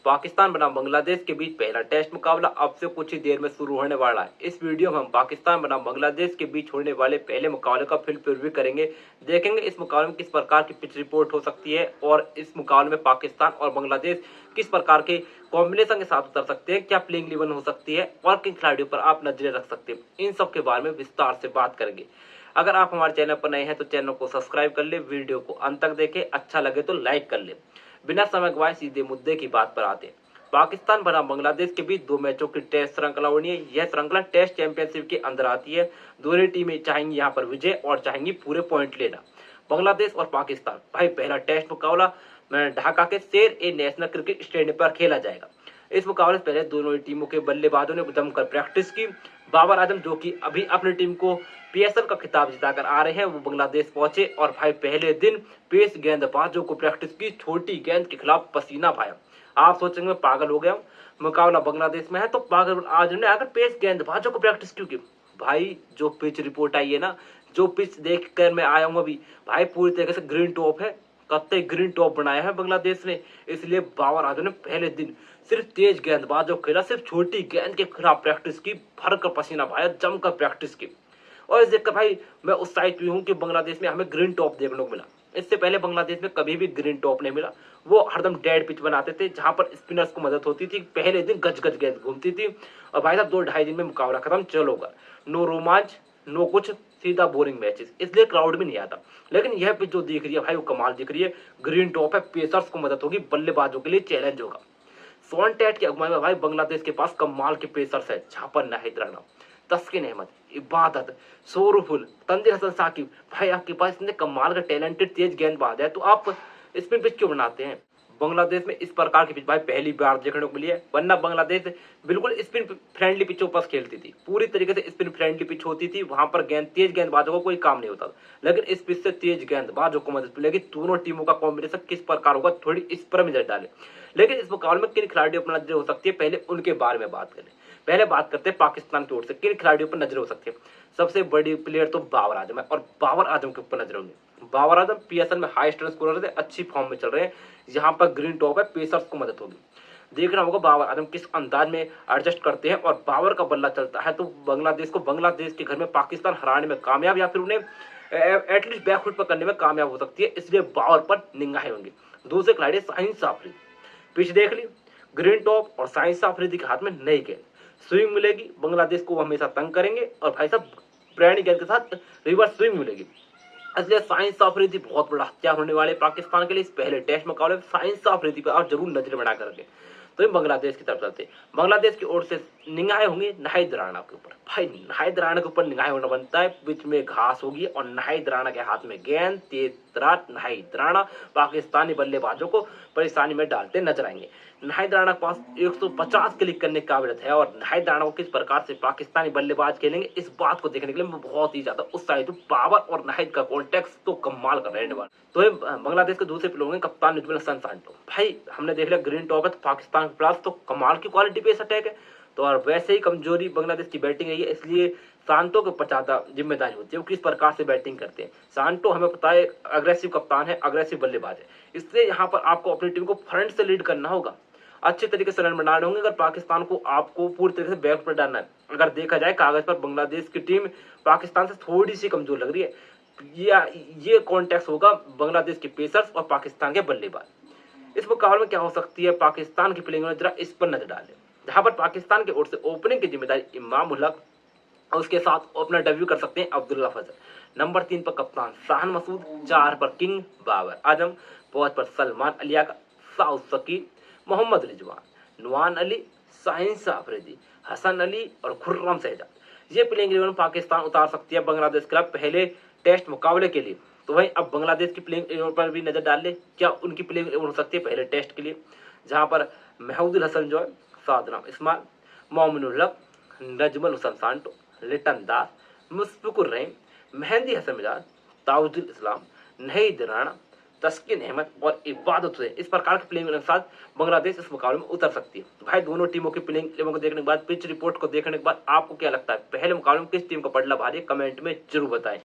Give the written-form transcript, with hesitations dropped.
पाकिस्तान बनाम बांग्लादेश के बीच पहला टेस्ट मुकाबला अब से कुछ ही देर में शुरू होने वाला है। इस वीडियो में हम पाकिस्तान बनाम बांग्लादेश के बीच होने वाले पहले मुकाबले का फील्ड रिव्यू करेंगे। देखेंगे इस मुकाबले में किस प्रकार की पिच रिपोर्ट हो सकती है और इस मुकाबले में पाकिस्तान और बांग्लादेश किस प्रकार के कॉम्बिनेशन के साथ उतर सकते हैं, क्या प्लेइंग 11 हो सकती है और किन खिलाड़ियों पर आप नजरें रख सकते हैं, इन सब के बारे में विस्तार से बात करेंगे। अगर आप हमारे चैनल पर नए हैं तो चैनल को सब्सक्राइब कर ले, वीडियो को अंत तक देखें, अच्छा लगे तो लाइक कर ले। बिना समय गवाए सीधे मुद्दे की बात पर आते हैं। पाकिस्तान बनाम बांग्लादेश के बीच 2 मैचों की टेस्ट श्रृंखला होनी है। यह श्रृंखला टेस्ट चैंपियनशिप के अंदर आती है। दोनों टीमें चाहेंगी यहाँ पर विजय और चाहेंगी पूरे पॉइंट लेना। बांग्लादेश और पाकिस्तान भाई पहला टेस्ट मुकाबला ढाका के शेर ए नेशनल क्रिकेट स्टेडियम पर खेला जाएगा। इस मुकाबले से पहले दोनों टीमों के बल्लेबाजों ने जमकर प्रैक्टिस की। बाबर आजम जो कि अभी अपनी टीम को पीएसएल का खिताब जिताकर आ रहे हैं, वो बांग्लादेश पहुंचे और भाई पहले दिन पेस गेंदबाजों को प्रैक्टिस की, छोटी गेंद के खिलाफ पसीना बहाया। आप सोचेंगे मैं पागल हो गया हूँ, मुकाबला बांग्लादेश में है तो पागल आजम ने आकर पेस गेंदबाजों को प्रैक्टिस क्यों की? भाई जो पिच रिपोर्ट आई है ना, जो पिच देख कर मैं आया हूँ अभी, भाई पूरी तरीके से ग्रीन टॉप है, कत्ते ग्रीन टॉप बनाया है बांग्लादेश ने। इसलिए बाबर आजम ने पहले दिन सिर्फ तेज गेंदबाजों को खेला, सिर्फ छोटी गेंद के खिलाफ प्रैक्टिस की, भर कर पसीना बहाया, जमकर प्रैक्टिस की। और इस देखकर भाई मैं उत्साहित हुई हूँ कि बांग्लादेश में हमें ग्रीन टॉप देखने को मिला। इससे पहले बांग्लादेश में कभी भी ग्रीन टॉप नहीं मिला। वो हरदम डेड पिच बनाते थे जहां पर स्पिनर्स को मदद होती थी। पहले दिन गज गज गेंद घूमती थी और भाई साहब 2-2.5 दिन में मुकाबला खत्म, चलो होगा, नो रोमांच, नो कुछ, सीधा बोरिंग मैचेस, इसलिए क्राउड भी नहीं आता। लेकिन यह पिच जो दिख रही है भाई वो कमाल दिख रही है, ग्रीन टॉप है, पेसर्स को मदद होगी, बल्लेबाजों के लिए चैलेंज होगा। शॉन टैट की अगुवाई में भाई बांग्लादेश के पास कमाल के पेसर्स है, जहां पर नाहिद राणा, तस्किन अहमद, इबादत, सोरूफुल, तंजीर हसन साकिब, भाई आपके पास इतने कमाल का टैलेंटेड तेज गेंदबाज है तो आप स्पिन पिच क्यों बनाते हैं? बांग्लादेश में इस प्रकार की पिच भाई पहली बार देखने को मिली है, वरना बांग्लादेश बिल्कुल स्पिन फ्रेंडली पिचों पर खेलती थी, पूरी तरीके से स्पिन फ्रेंडली पिच होती थी, वहां पर तेज गेंदबाजों को कोई काम नहीं होता। लेकिन इस पिच से तेज गेंदबाजों को मदद मिलेगी। दोनों टीमों का कॉम्बिनेशन किस प्रकार होगा, थोड़ी इस पर नजर डाले। लेकिन इस मुकाबले में किन खिलाड़ियों पर नजर हो सकती है, पहले उनके बारे में बात करें। पहले बात करते हैं पाकिस्तान की ओर से किन खिलाड़ियों पर नजर हो सकती है। सबसे बड़ी प्लेयर तो बाबर आजम है और बाबर आजम के ऊपर नजर होंगे। बाबर आजम पीएसएल में हाईएस्ट रन स्कोरर है, अच्छी फॉर्म में चल रहे हैं, यहाँ पर ग्रीन टॉप है, पेसर्स को मदद होगी। देखना होगा बाबर आजम किस अंदाज में एडजस्ट करते हैं और बाबर का बल्ला चलता है तो बांग्लादेश के घर में पाकिस्तान हराने में कामयाब या फिर उन्हें एटलीस्ट बैकफुट पर करने में कामयाब हो सकती है। इसलिए बाबर पर निगाहें होंगी। दूसरे खिलाड़ी शाहीन अफरीदी, पिच देख ली, ग्रीन टॉप और शाहीन अफरीदी के हाथ में नई गेंद, स्विंग मिलेगी, बांग्लादेश को वो हमेशा तंग करेंगे और भाई साहब पुरानी गेंद के साथ रिवर्स स्विंग मिलेगी। इसलिए शाहीन अफरीदी बहुत बड़ा हथियार होने वाले पाकिस्तान के लिए। इस पहले टेस्ट मुकाबले में शाहीन अफरीदी पर आप जरूर नजर बना कर रखें। तो ये बांग्लादेश की तरफ चलते, बांग्लादेश की ओर से निगाहें होंगी नाहिद राणा के ऊपर। भाई नाहिद राणा के ऊपर निगाहें होना बनता है, बीच में घास होगी और नाहिद राणा के हाथ में गेंद, तेज तरार नाहिद राणा पाकिस्तानी बल्लेबाजों को परेशानी में डालते नजर आएंगे। नाहिद राणा के पास 150 क्लिक करने की काबिलियत है और नाहिद राणा को किस प्रकार से पाकिस्तानी बल्लेबाज खेलेंगे इस बात को देखने के लिए मैं बहुत ही ज्यादा उत्साहित हूँ। बाबर और नाहिद का कॉन्टेक्ट तो कमाल का रहने वाला। तो ये बांग्लादेश के दूसरे प्लेयर होंगे कप्तान निजमुल हसन सांटो। भाई हमने देख लिया ग्रीन टॉप है तो पाकिस्तान के पास तो कमाल की क्वालिटी पेस अटैक है, तो और वैसे ही कमजोरी बांग्लादेश की बैटिंग रही है, इसलिए सांटो के ऊपर ज्यादा जिम्मेदारी होती है वो किस प्रकार से बैटिंग करते हैं। सांटो हमें पता है अग्रेसिव कप्तान है, अग्रेसिव बल्लेबाज है, इसलिए यहाँ पर आपको अपनी टीम को फ्रंट से लीड करना होगा, अच्छे तरीके से रन बनाने होंगे। अगर पाकिस्तान को आपको पूरी तरीके से बैक पर डालना है। अगर देखा जाए कागज पर बांग्लादेश की टीम पाकिस्तान से थोड़ी सी कमजोर लग रही है। ये कॉन्टेक्ट होगा बांग्लादेश के पेसर्स और पाकिस्तान के बल्लेबाज। इस मुकाबले में क्या हो सकती है, पाकिस्तान की प्लेइंग में जरा इस पर नजर डालें, जहां पर पाकिस्तान की ओर से ओपनिंग की जिम्मेदारी इमाम उल हक और उसके साथ अपना डेब्यू कर सकते हैं अब्दुल्ला फजल। नंबर 3 पर कप्तान शाहन मसूद, 4 पर किंग बाबर आजम, 5 पर सलमान अलिया का, साउथ शकील, मोहम्मद रिजवान, नुआन अली, शाहीन अफरीदी, हसन अली और खुर्रम शहजाद। ये प्लेइंग 11 पाकिस्तान उतार सकती है बांग्लादेश के खिलाफ पहले टेस्ट मुकाबले के लिए। तो वहीं अब बांग्लादेश की प्लेइंग 11 पर भी नजर डाल ले, क्या उनकी प्लेइंग 11 हो सकती है पहले टेस्ट के लिए, जहां पर महमूदुल हसन जॉय, सादराम इस्माइल, मोमिनुल हक, नजमुल हसन सांटो, लिटन दास, मुशफिकुर रहीम, मेहंदी हसन मिजाज, ताउजुल इस्लाम, नाहिद राणा, तस्किन अहमद और इबादत हुसैन, इस प्रकार के प्लेइंग के साथ बांग्लादेश इस मुकाबले में उतर सकती है। तो भाई दोनों टीमों की प्लेइंग 11 को देखने के बाद, पिच रिपोर्ट को देखने के बाद आपको क्या लगता है पहले मुकाबले में किस टीम का पलड़ा भारी है, कमेंट में जरूर बताएं।